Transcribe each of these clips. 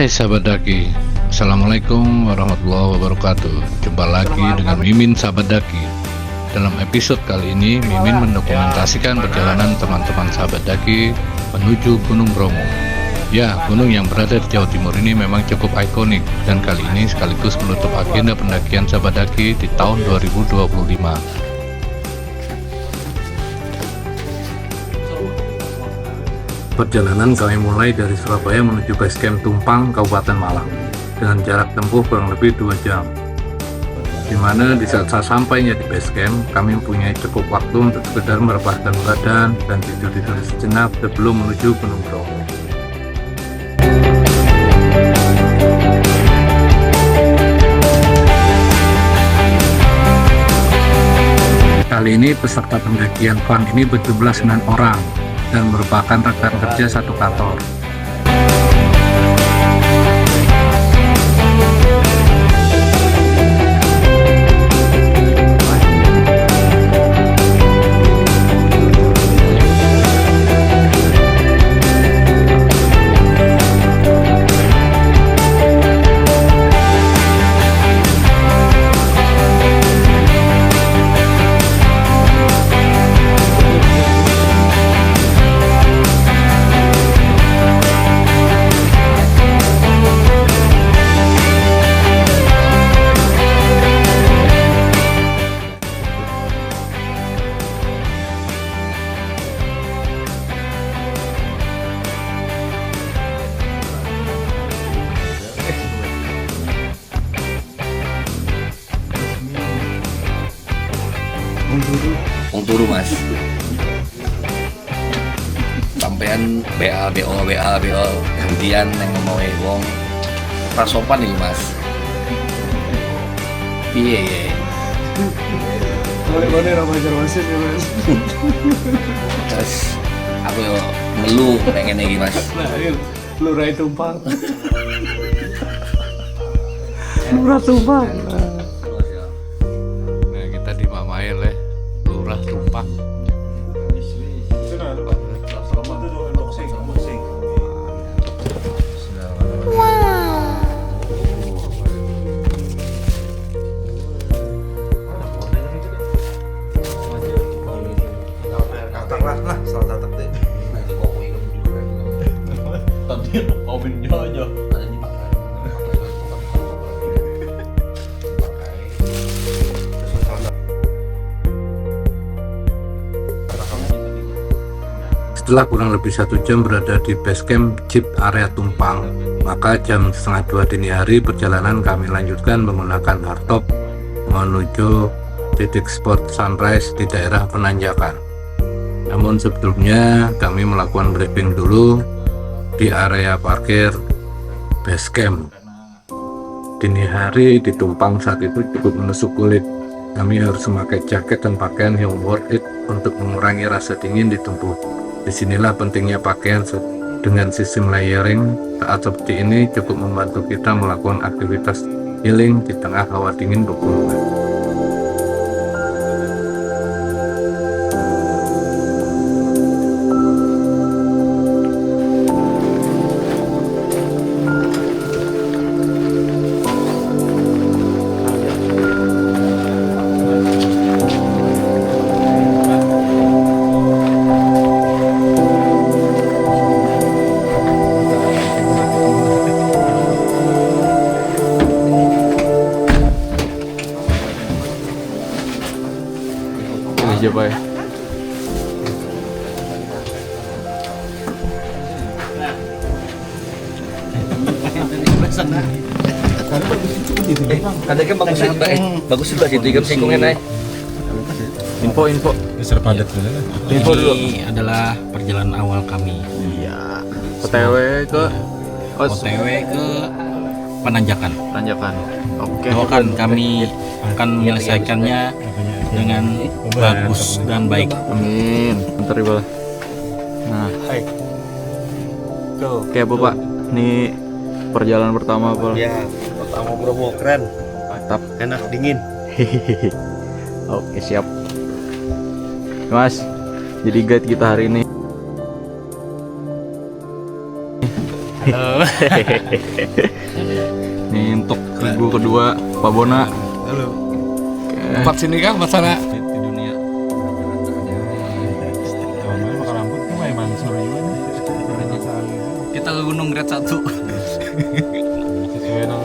Hai sahabat daki, Assalamualaikum warahmatullahi wabarakatuh. Jumpa lagi dengan Mimin sahabat daki. Dalam episode kali ini, Mimin mendokumentasikan perjalanan teman-teman sahabat daki menuju Gunung Bromo. Ya, gunung yang berada di Jawa Timur ini memang cukup ikonik, dan kali ini sekaligus menutup agenda pendakian sahabat daki di tahun 2025. Perjalanan kami mulai dari Surabaya menuju Basecamp Tumpang, Kabupaten Malang, dengan jarak tempuh kurang lebih 2 jam. Di mana di saat sampainya di Basecamp, kami mempunyai cukup waktu untuk sekedar merebahkan badan dan tidur sejenak sebelum menuju Gunung Bromo. Kali ini peserta pendakian fun ini berjumlah 9 orang dan merupakan rekan kerja satu kantor. Wong turu mas, sampean BO gantian yang ngomongin wong rasopan nih mas. Iya. Boleh rapajar wasit ya mas. Terus aku yo melu pengen lagi mas. Nah ini lurah tumpang. Lurah tumpang. Nah, kita dimamain leh Lurah Tumpang. Setelah kurang lebih 1 jam berada di Basecamp Jeep area Tumpang, maka jam setengah 2 dini hari perjalanan kami lanjutkan menggunakan hardtop menuju titik spot sunrise di daerah penanjakan. Namun sebelumnya kami melakukan briefing dulu di area parkir Basecamp. Dini hari di Tumpang saat itu cukup menusuk kulit. Kami harus memakai jaket dan pakaian yang worth it untuk mengurangi rasa dingin di tubuh. Disinilah pentingnya pakaian dengan sistem layering. Saat seperti ini cukup membantu kita melakukan aktivitas healing di tengah hawa dingin pegunungan. Aja pak. Ada kan bagus juga bagus juga sih tiga singkungan Info. Info dulu. Ini adalah perjalanan awal kami. Iya. OTW ke OTW ke Penanjakan. Oke. Doakan kami akan menyelesaikannya dengan bagus dan baik. Amin. Bentar ya bola. Nah. Oke Bapak. Ini perjalanan pertama Pak. Ya, pertama Bromo keren, Mantap. enak dingin. Oke siap. Mas, jadi guide kita hari ini Halo. Nih untuk minggu kedua Pak Bona. Halo. Tempat sini kah Masana? Di dunia. Tahun makan rambut tuh kayak Mansur juga. Kita ke Gunung Grade 1. Sesuai nang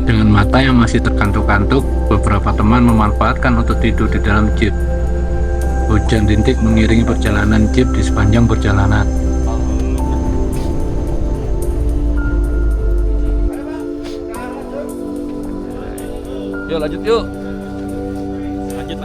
Dengan mata yang masih terkantuk-kantuk, beberapa teman memanfaatkan untuk tidur di dalam jeep. Hujan rintik mengiringi perjalanan jeep di sepanjang perjalanan. Yuk lanjut yuk. Lanjut.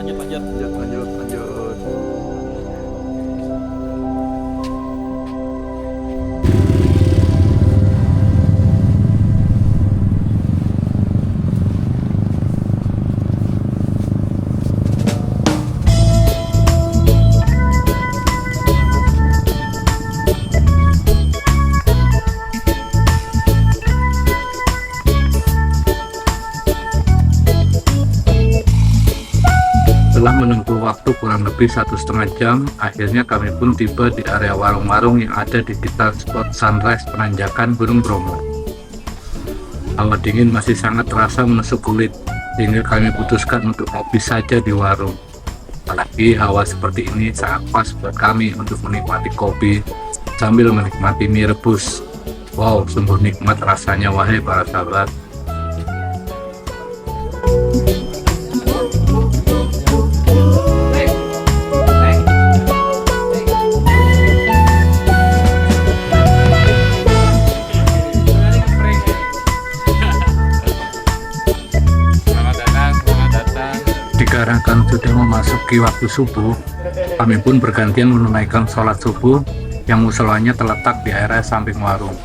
Setelah menempuh waktu kurang lebih 1,5 jam, akhirnya kami pun tiba di area warung-warung yang ada di sekitar spot sunrise penanjakan Gunung Bromo. Hawa dingin masih sangat terasa menusuk kulit, sehingga kami putuskan untuk ngopi saja di warung. Apalagi hawa seperti ini sangat pas buat kami untuk menikmati kopi sambil menikmati mie rebus. Wow, sungguh nikmat rasanya wahai para sahabat. Dikarenakan sudah memasuki waktu subuh, kami pun bergantian menunaikan sholat subuh yang musolanya terletak di area samping warung.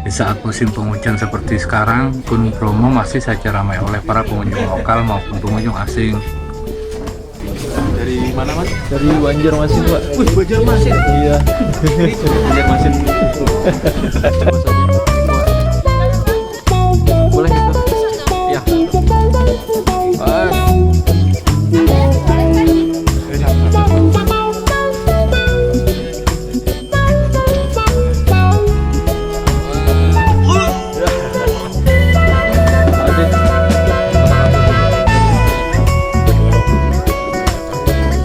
Di saat musim penghujan seperti sekarang, Gunung Bromo masih saja ramai oleh para pengunjung lokal maupun pengunjung asing. Dari mana Mas? Dari Banjarmasin Pak. Wih, Banjarmasin. Iya. Banjarmasin. Boleh itu? Ya.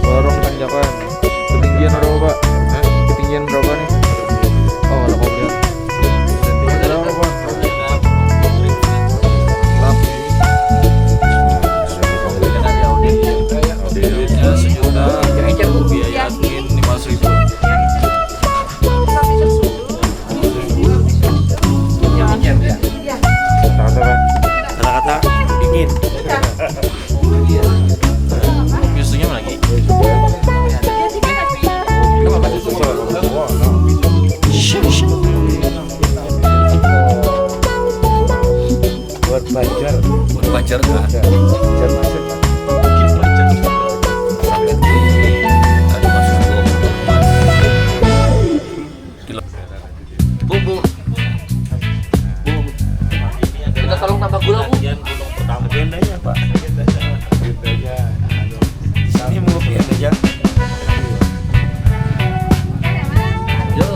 Warung tanjakan. Ketinggian berapa Pak? Ketinggian berapa nih? Oh, ada kopi. Berapa Pak? Auditnya sejuta, biaya admin 5.000. Kata-kata dingin. Susunya lagi. Buat Banjar. Buat Banjar nggak? Banjarmasin. Ada masuk kilo. Bu. Kita tolong tambah gula Bu. Pertama gendanya Pak. Gendanya. Di sini mau ngopi aja. Yo.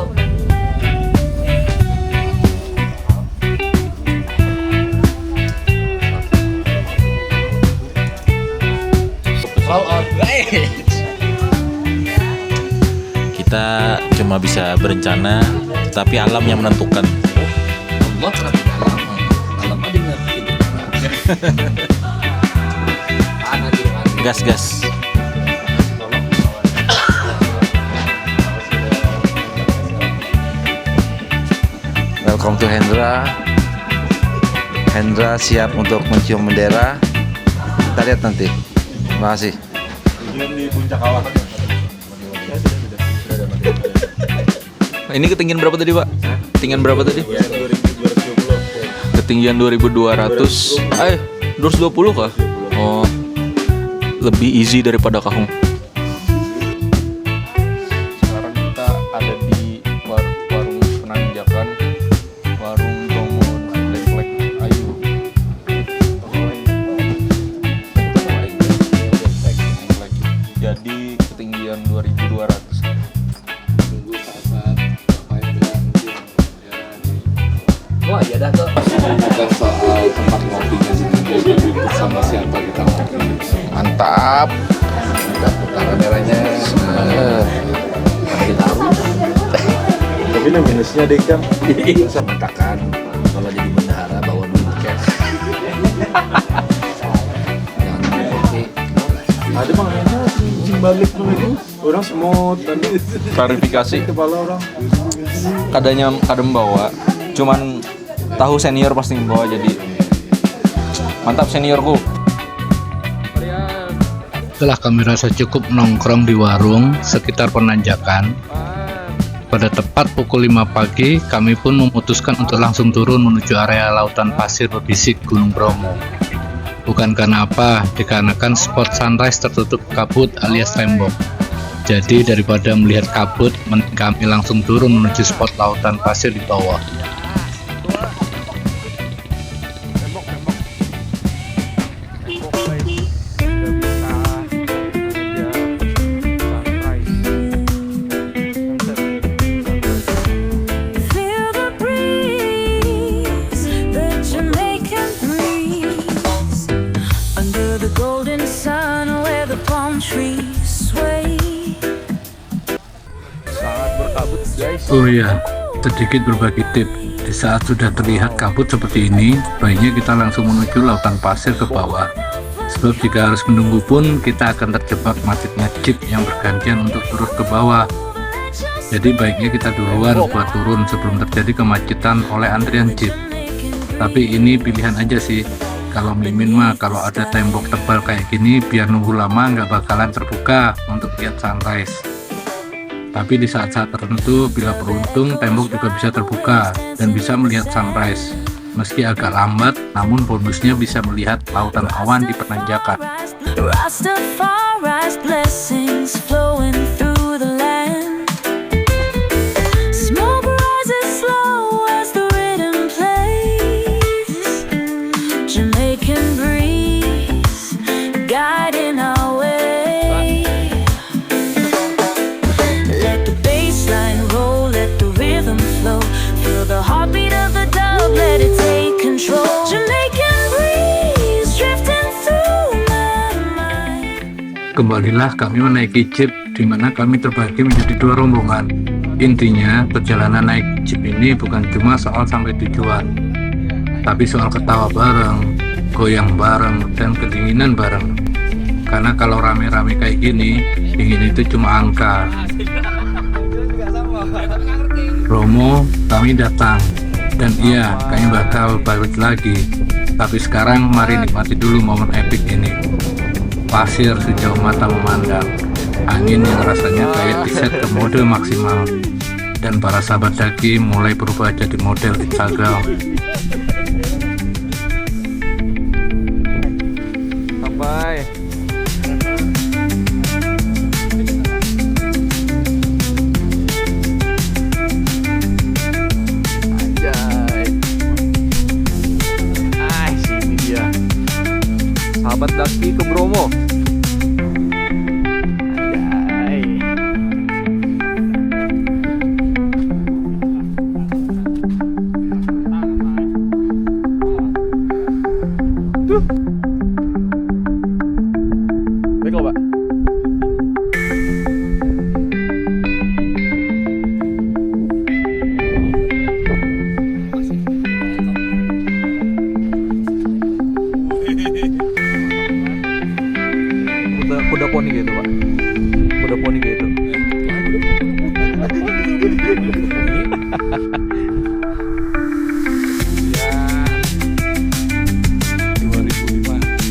Kita cuma bisa berencana, tapi alam yang menentukan. Allah terhadap alam. Alam ada ngerti. Gas. Welcome to Hendra. Hendra siap untuk mencium bendera. Kita lihat nanti. Terima kasih. Di puncak kawah. Ini ketinggian berapa tadi Pak? Ketinggian berapa tadi? 2220. Ketinggian 2200. 220 kah? Oh. Lebih easy daripada Kahung. Sekarang kita ada di warung penanjakan, warung Bromo Lek Ayu. Jadi ketinggian 2200. Tunggu sahabat. ya dah tuh. Bukan soal tempat ngopinya sendiri, bersama siapa kita ngopi. Mantap. Udah putar kameranya. Kita tahu. Tapi ini minusnya deh kan. Bisa mengatakan kalau jadi bendahara bawa dulu cash. Jangan kopi. Ada bang, balik tuh itu. Orang semut tadi. Klarifikasi. Kepala orang. Kadang bawa, cuman tahu senior pasti bawa, jadi mantap seniorku. Setelah kami rasa cukup nongkrong di warung sekitar penanjakan, pada tepat pukul 5 pagi kami pun memutuskan untuk langsung turun menuju area lautan pasir berbisik Gunung Bromo. Bukan karena apa, dikarenakan spot sunrise tertutup kabut alias tembok. Jadi daripada melihat kabut, mending kami langsung turun menuju spot lautan pasir di bawah. Feel the breeze, the Jamaican breeze, under the golden sun where the palm trees sway. Sangat berkabut guys. Oh iya, sedikit berbagi tip. Di saat sudah terlihat kabut seperti ini, baiknya kita langsung menuju lautan pasir ke bawah. Sebab jika harus menunggu pun, kita akan terjebak macetnya jeep yang bergantian untuk turun ke bawah. Jadi baiknya kita duluan buat turun sebelum terjadi kemacetan oleh antrian jeep. Tapi ini pilihan aja sih. Kalau Mimin mah kalau ada tembok tebal kayak gini, biar nunggu lama nggak bakalan terbuka untuk lihat sunrise. Tapi di saat-saat tertentu, bila beruntung, tembok juga bisa terbuka dan bisa melihat sunrise. Meski agak lambat, namun bonusnya bisa melihat lautan awan di penanjakan. Rastafari's blessings flowing through the land. Smoke rises slow as the rhythm plays. Jamaican breeze guiding our way. Let the bass line roll, let the rhythm flow. Feel the heartbeat of the dub, let it take control. Jamaican breeze drifting through my mind. Kembalilah kami menaiki jeep, di mana kami terbagi menjadi 2 rombongan. Intinya, perjalanan naik jeep ini bukan cuma soal sampai tujuan, tapi soal ketawa bareng, goyang bareng, dan kedinginan bareng. Karena kalau rame-rame kayak gini, dingin itu cuma angka. Bromo, kami datang. Dan iya, kami bakal balik lagi. Tapi sekarang mari nikmati dulu momen epik ini. Pasir sejauh mata memandang, angin yang rasanya kayak diset ke mode maksimal, dan para sahabat daki mulai berubah jadi model Instagram. Sampai. Anjay. Sini dia. Sahabat daki ke Bromo. Anjay. Tuh. Baik, Pak. Kuda poni gitu, Pak. Kuda poni gitu. Ya.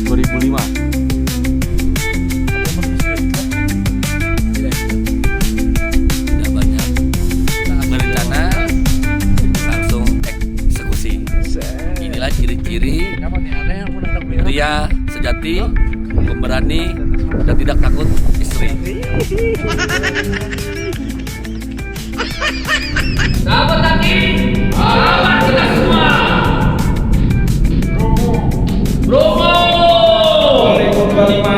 2005. Tidak banyak berencana, langsung eksekusi. Inilah ciri-ciri pria sejati, pemberani, dan tidak takut istri. Sahabat Taki, aman kita semua. Bromo 2025.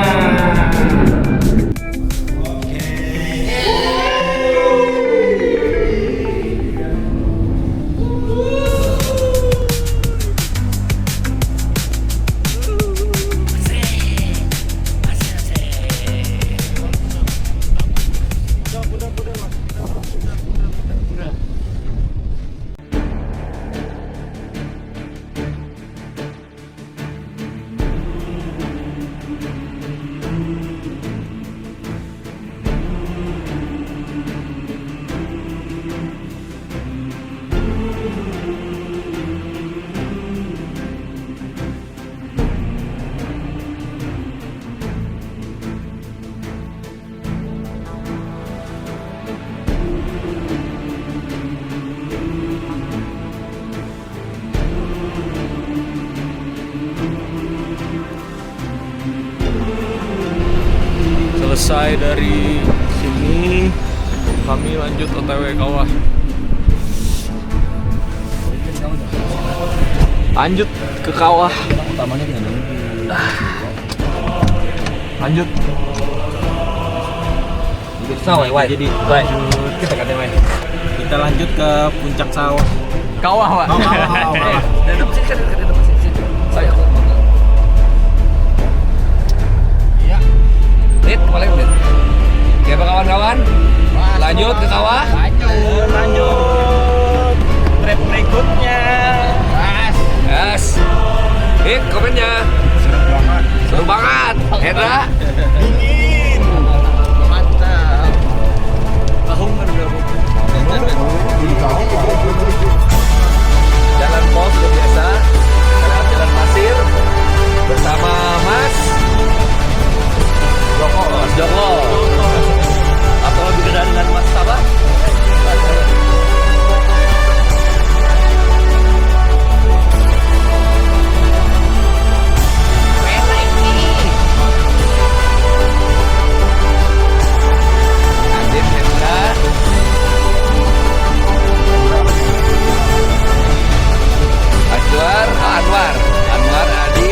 Selesai dari sini, kami lanjut OTW kawah. Lanjut ke kawah. Lanjut. Jadi Kita lanjut ke puncak sawah. Kawah, Pak. Rit, boleh Rit. Oke kawan-kawan, lanjut ke kawah. Lanjut. Trip berikutnya. Yes. Rit, komennya. Seru banget. Hendra. Dingin. Mantap. Jalan pos seperti biasa. Lewat jalan pasir bersama Mas Joko. Atau lebih kenal dengan Mas Sabah. Adit Hendra. Anwar Adi.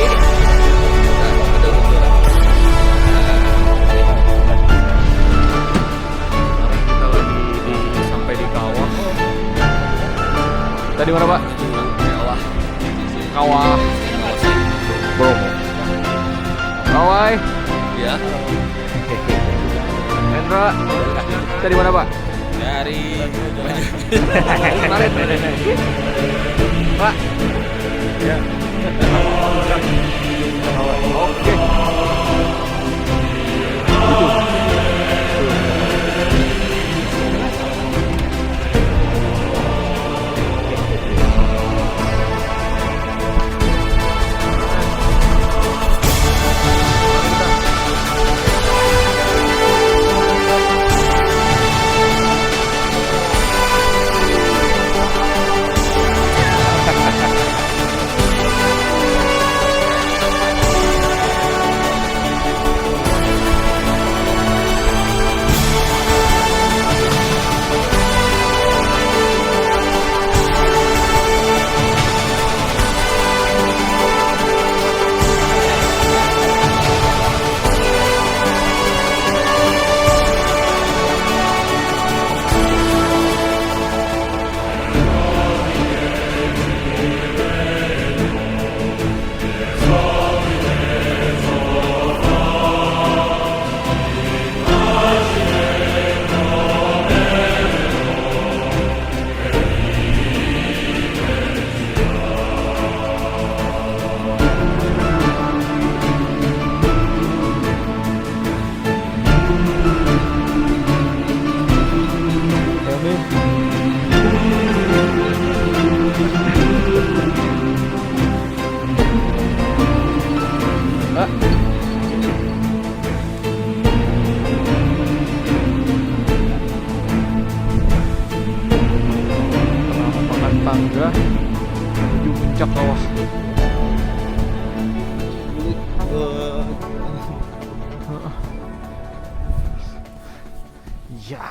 Kita lagi sampai di kawah. Tadi mana, Pak? Kawah Bromo. Kawai. Ya. Hendra. Tadi mana, Pak? Dari Pak. Ya. Oke. Tangga menuju puncak kawah. Ya.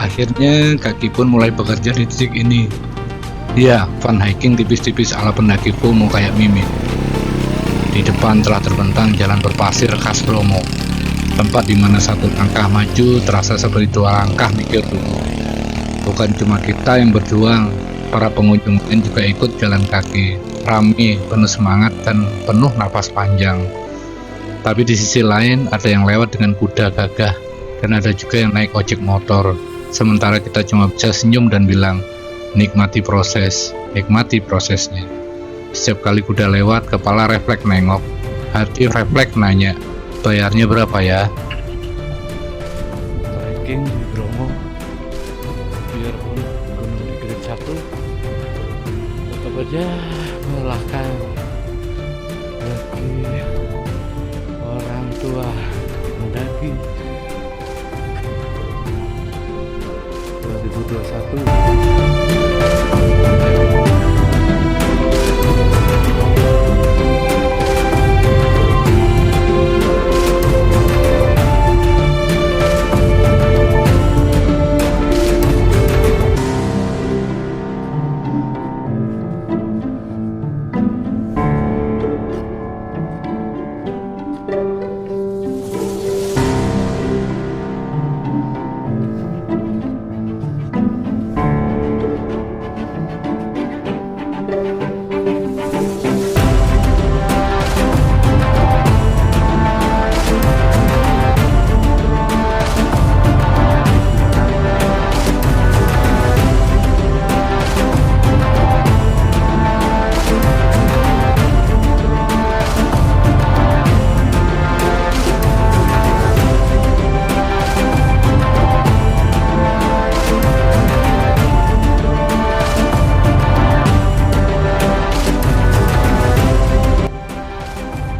Akhirnya kaki pun mulai bekerja di titik ini. Ya, fun hiking tipis-tipis ala pendaki FOMO kayak Mimin. Di depan telah terbentang jalan berpasir khas Bromo. Tempat di mana satu langkah maju terasa seperti dua langkah mikir dulu. Bukan cuma kita yang berjuang, para pengunjung lain juga ikut jalan kaki. Ramai, penuh semangat dan penuh napas panjang. Tapi di sisi lain ada yang lewat dengan kuda gagah, dan ada juga yang naik ojek motor. Sementara kita cuma bisa senyum dan bilang, nikmati proses, nikmati prosesnya. Setiap kali kuda lewat, kepala refleks nengok, hati refleks nanya, bayarnya berapa ya? Trekking di Bromo biarpun gunung di grade 1 tetap aja melelahkan bagi orang tua mendaki. 2021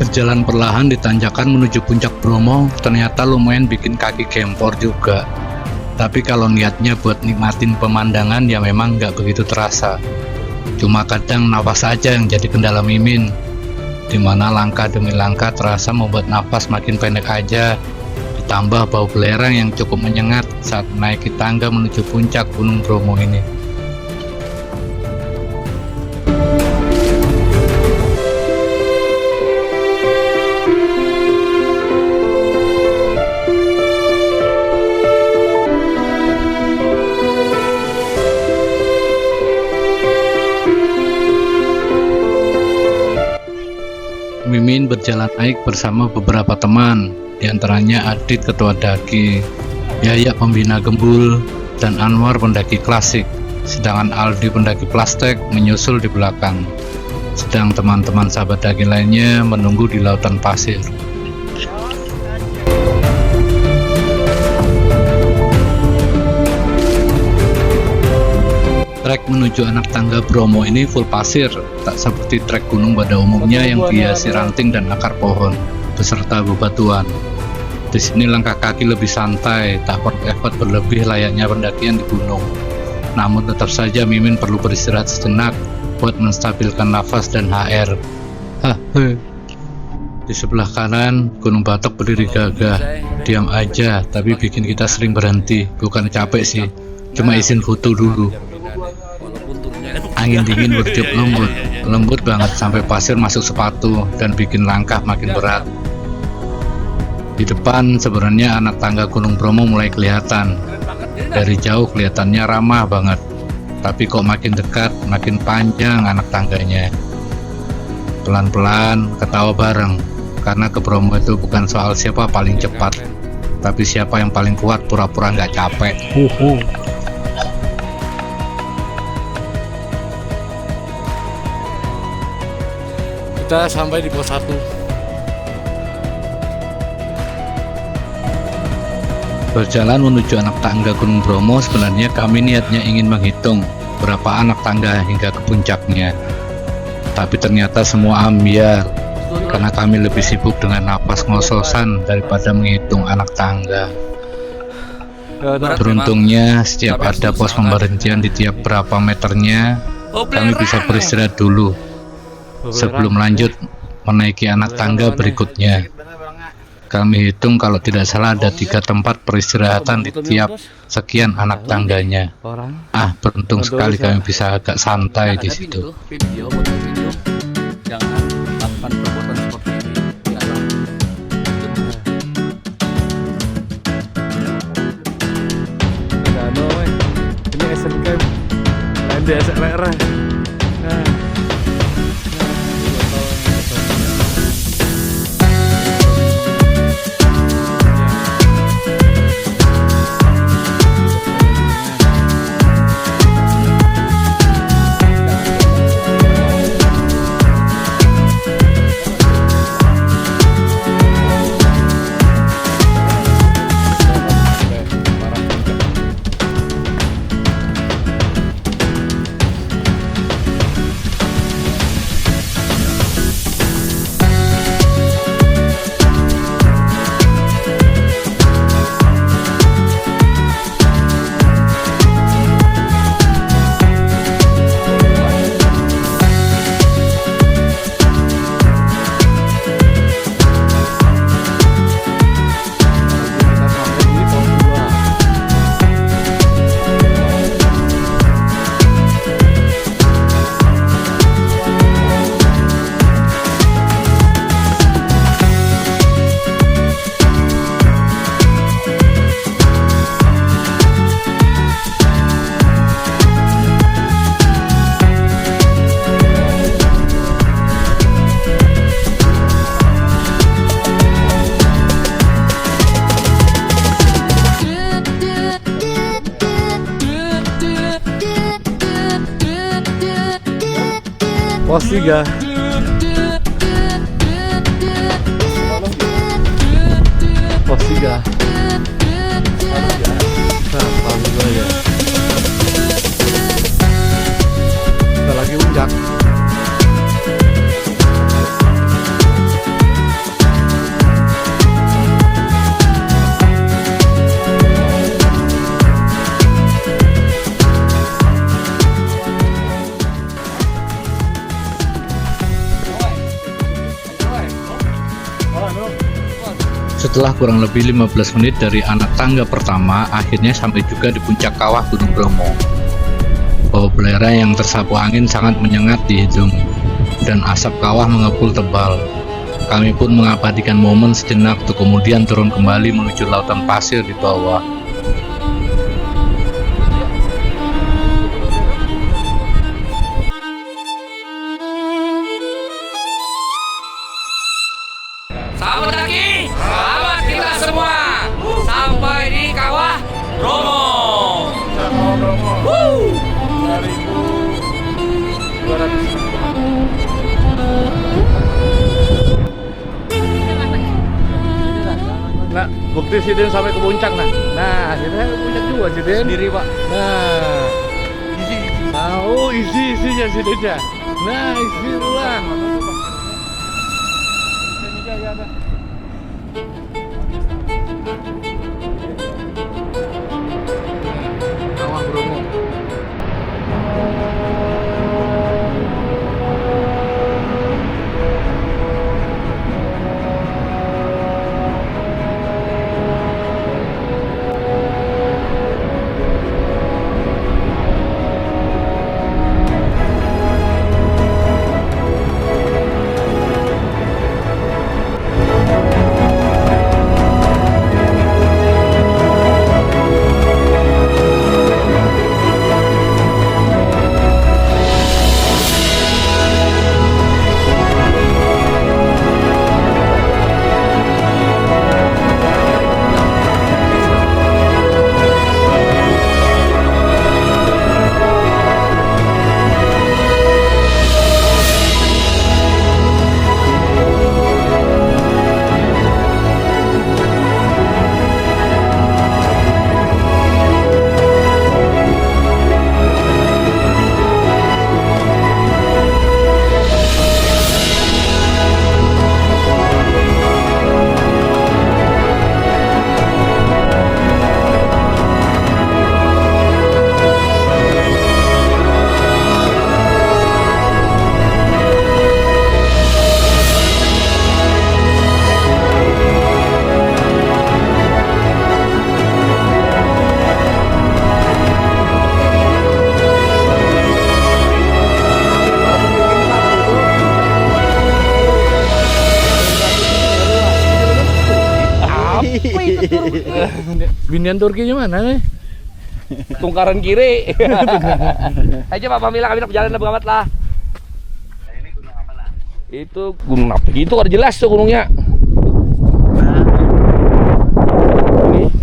Berjalan perlahan di tanjakan menuju puncak Bromo ternyata lumayan bikin kaki gempor juga. Tapi kalau niatnya buat nikmatin pemandangan ya memang nggak begitu terasa. Cuma kadang nafas aja yang jadi kendala Mimin, dimana langkah demi langkah terasa membuat nafas makin pendek aja. Ditambah bau belerang yang cukup menyengat saat menaiki tangga menuju puncak Gunung Bromo ini. Mimin berjalan naik bersama beberapa teman, diantaranya Adit ketua daki, Yaya pembina gembul, dan Anwar pendaki klasik, sedangkan Aldi pendaki plastik menyusul di belakang. Sedang teman-teman sahabat daki lainnya menunggu di lautan pasir. Trek menuju anak tangga Bromo ini full pasir, tak seperti trek gunung pada umumnya yang dihiasi ranting dan akar pohon, beserta bebatuan. Di sini langkah kaki lebih santai, tak perlu effort berlebih layaknya pendakian di gunung. Namun tetap saja Mimin perlu beristirahat sejenak buat menstabilkan nafas dan HR. Di sebelah kanan, Gunung Batok berdiri gagah, diam aja, tapi bikin kita sering berhenti. Bukan capek sih, cuma izin foto dulu. Angin dingin bertiup lembut banget sampai pasir masuk sepatu dan bikin langkah makin berat. Di depan sebenarnya anak tangga Gunung Bromo mulai kelihatan. Dari jauh kelihatannya ramah banget, tapi kok makin dekat makin panjang anak tangganya. Pelan-pelan ketawa bareng, karena ke Bromo itu bukan soal siapa paling cepat, tapi siapa yang paling kuat pura-pura nggak capek. kita sampai di pos 1. Berjalan menuju anak tangga Gunung Bromo, sebenarnya kami niatnya ingin menghitung berapa anak tangga hingga ke puncaknya. Tapi ternyata semua ambiar, karena kami lebih sibuk dengan napas ngos-ngosan daripada menghitung anak tangga. Beruntungnya setiap ada pos pemberhentian di tiap berapa meternya, kami bisa beristirahat dulu sebelum lanjut menaiki anak tangga berikutnya. Kami hitung kalau tidak salah ada 3 tempat peristirahatan di tiap sekian anak tangganya. Beruntung sekali kami bisa agak santai di situ. Jangan lakukan perbuatan seperti ini. Ini SMK lain di SRR. Pos 3. Pos 3. Nah, paling juga ya. Kita lagi puncak. Setelah kurang lebih 15 menit dari anak tangga pertama, akhirnya sampai juga di puncak kawah Gunung Bromo. Bau belerang yang tersapu angin sangat menyengat di hidung, dan asap kawah mengepul tebal. Kami pun mengabadikan momen sejenak untuk kemudian turun kembali menuju lautan pasir di bawah. Selamat pagi, selamat kita semua sampai di Kawah Bromo. Nah, bukti si Den sampai ke puncak nah. Nah, kita ke puncak juga si Den. Sendiri Pak. Nah, isi. Oh, isinya si Den ya. Nah, isi ulang. Kawah Bromo. Binian Turkinya mana nih? Tungkaran kiri. Ayo Pak Pamila, kami nak berjalan banget lah. Itu gunung apa? Itu ada jelas tuh gunungnya.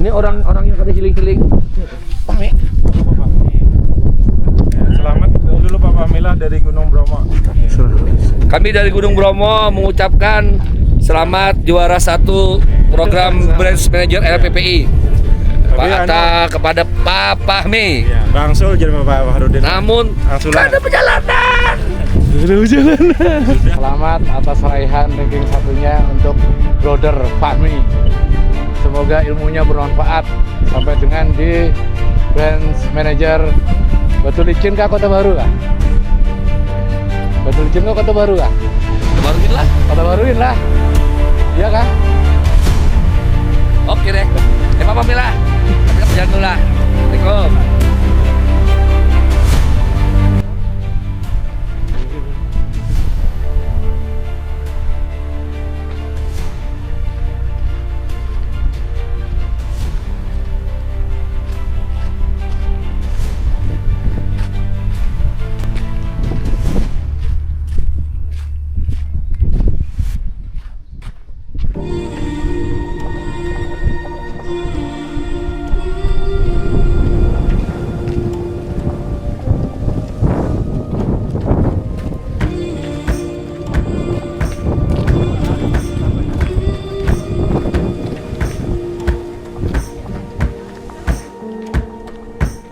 Ini orang yang pada healing-healing. Pame. Selamat dulu Pak Pamila dari Gunung Bromo. Kami dari Gunung Bromo mengucapkan selamat juara 1 program Branch Manager LPPI. Kepada Pak Fahmi. Ya, Bang Sul jadi Pak Harudin. Namun ada perjalanan. Selamat atas raihan ranking satunya untuk brother Fahmi. Semoga ilmunya bermanfaat sampai dengan di Branch Manager Batu Licin kah Kota Baru kah? Batu Licin kah Kota Baru kah? Baruin lah. Kota Baruin lah. Iya kah? Oke deh. Pak Pamila. Kita berjalan dulu lah. Assalamualaikum.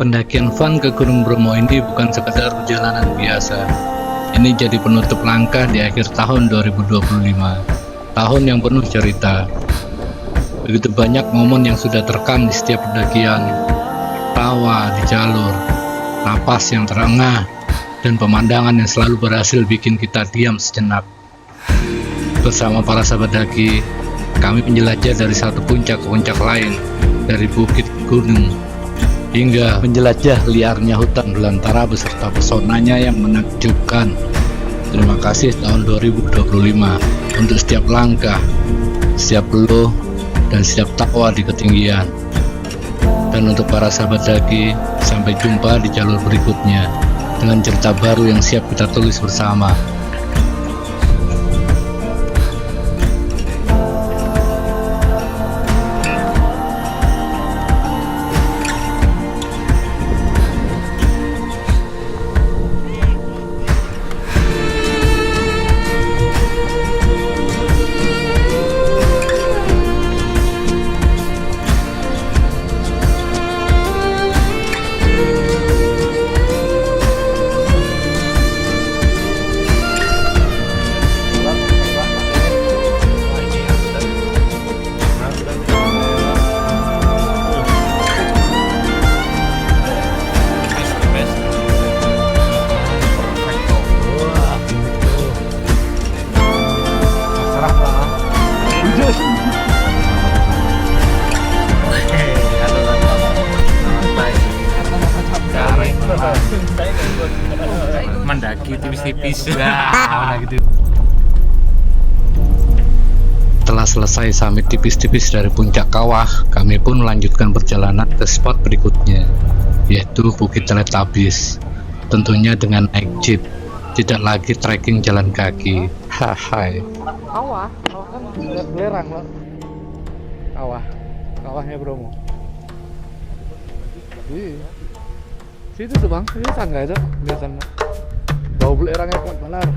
Pendakian fun ke Gunung Bromo ini bukan sekedar perjalanan biasa. Ini jadi penutup langkah di akhir tahun 2025. Tahun yang penuh cerita. Begitu banyak momen yang sudah terekam di setiap pendakian. Tawa di jalur, napas yang terengah, dan pemandangan yang selalu berhasil bikin kita diam sejenak. Bersama para sahabat daki, kami menjelajah dari satu puncak ke puncak lain, dari bukit gunung hingga menjelajah liarnya hutan belantara beserta pesonanya yang menakjubkan. Terima kasih tahun 2025 untuk setiap langkah, setiap peluh, dan setiap tawa di ketinggian. Dan untuk para sahabat daki, sampai jumpa di jalur berikutnya dengan cerita baru yang siap kita tulis bersama. Mendaki tipis-tipis. Setelah selesai summit tipis-tipis dari puncak kawah, kami pun melanjutkan perjalanan ke spot berikutnya, yaitu Bukit Teletabis. Tentunya dengan naik jeep, tidak lagi trekking jalan kaki. Hai. Kawah kan belerang loh. Kawahnya Bromo. Iya. Situ tuh bang, ini tangga itu, lihat sana. Bau belerangnya kuat banget.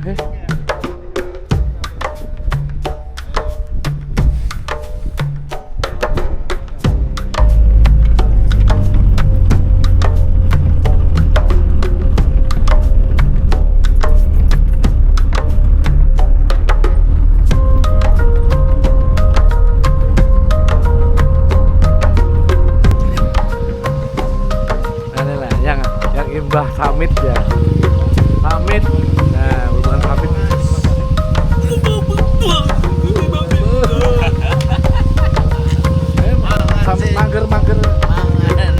Mbah Samit ya. Samit. Nah, bukan Samit. Samit mager.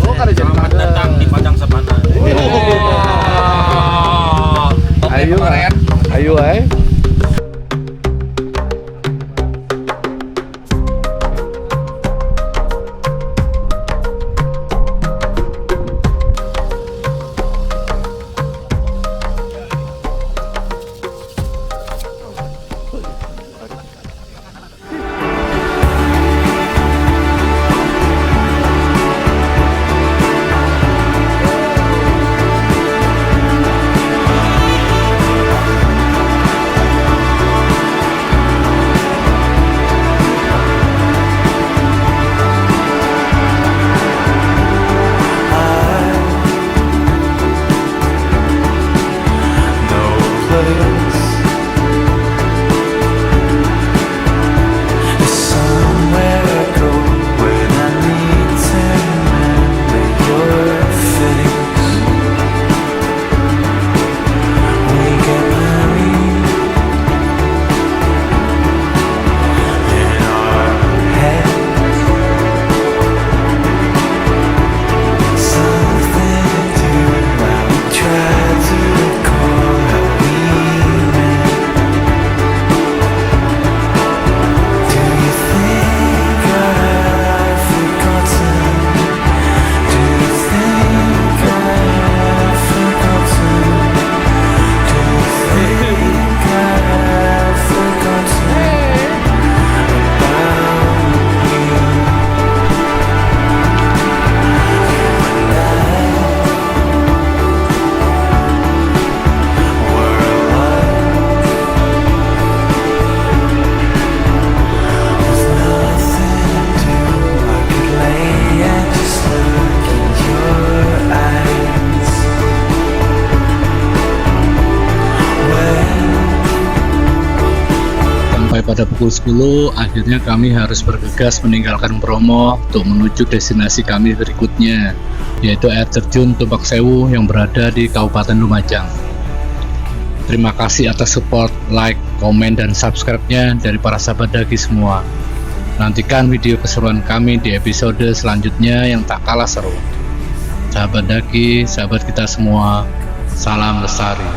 Oh, kada jadi mager. Datang di Padang Savana. Ayo ay. pada pukul 10, akhirnya kami harus bergegas meninggalkan Bromo untuk menuju destinasi kami berikutnya, yaitu air terjun Tumpak Sewu yang berada di Kabupaten Lumajang. Terima kasih atas support, like, komen, dan subscribe-nya dari para sahabat daki semua. Nantikan video keseruan kami di episode selanjutnya yang tak kalah seru. Sahabat daki, sahabat kita semua, salam lestari.